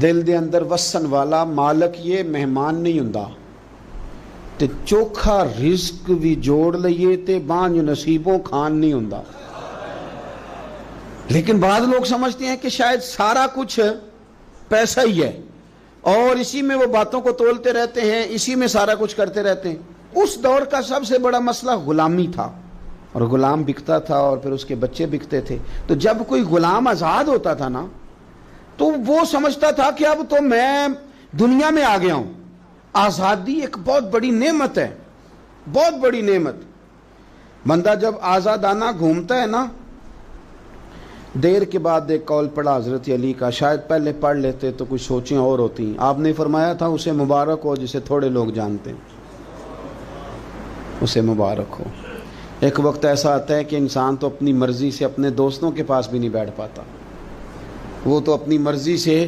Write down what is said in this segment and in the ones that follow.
دل دے اندر وسن والا مالک یہ مہمان نہیں ہوندا تے چوکھا رزق بھی جوڑ لئیے تے بانج نصیبوں کھان نہیں ہوندا۔ لیکن بعض لوگ سمجھتے ہیں کہ شاید سارا کچھ پیسہ ہی ہے اور اسی میں وہ باتوں کو تولتے رہتے ہیں، اسی میں سارا کچھ کرتے رہتے ہیں۔ اس دور کا سب سے بڑا مسئلہ غلامی تھا، اور غلام بکتا تھا اور پھر اس کے بچے بکتے تھے۔ تو جب کوئی غلام آزاد ہوتا تھا نا تو وہ سمجھتا تھا کہ اب تو میں دنیا میں آ گیا ہوں۔ آزادی ایک بہت بڑی نعمت ہے، بہت بڑی نعمت۔ بندہ جب آزادانہ گھومتا ہے نا، دیر کے بعد ایک قول پڑھا حضرت علی کا، شاید پہلے پڑھ لیتے تو کچھ سوچیں اور ہوتی۔ آپ نے فرمایا تھا اسے مبارک ہو جسے تھوڑے لوگ جانتے ہیں، اسے مبارک ہو۔ ایک وقت ایسا آتا ہے کہ انسان تو اپنی مرضی سے اپنے دوستوں کے پاس بھی نہیں بیٹھ پاتا، وہ تو اپنی مرضی سے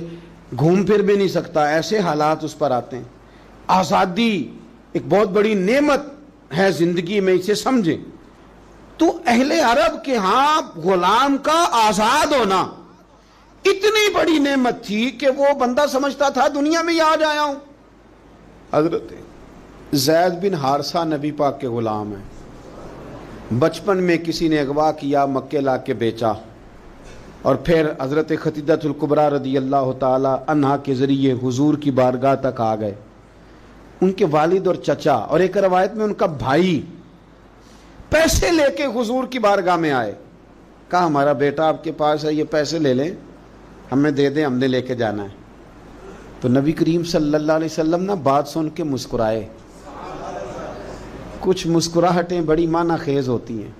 گھوم پھر بھی نہیں سکتا، ایسے حالات اس پر آتے ہیں۔ آزادی ایک بہت بڑی نعمت ہے زندگی میں، اسے سمجھیں۔ تو اہل عرب کے ہاں غلام کا آزاد ہونا اتنی بڑی نعمت تھی کہ وہ بندہ سمجھتا تھا دنیا میں ہی آ جایا ہوں۔ حضرت زید بن حارثہ نبی پاک کے غلام ہیں، بچپن میں کسی نے اغوا کیا، مکے لا کے بیچا، اور پھر حضرت خدیجہ الکبریٰ رضی اللہ تعالی عنہا کے ذریعے حضور کی بارگاہ تک آ گئے۔ ان کے والد اور چچا اور ایک روایت میں ان کا بھائی پیسے لے کے حضور کی بارگاہ میں آئے، کہا ہمارا بیٹا آپ کے پاس ہے، یہ پیسے لے لیں، ہمیں دے دیں، ہم نے لے کے جانا ہے۔ تو نبی کریم صلی اللہ علیہ وسلم نا بات سن کے مسکرائے۔ کچھ مسکراہٹیں بڑی معنی خیز ہوتی ہیں۔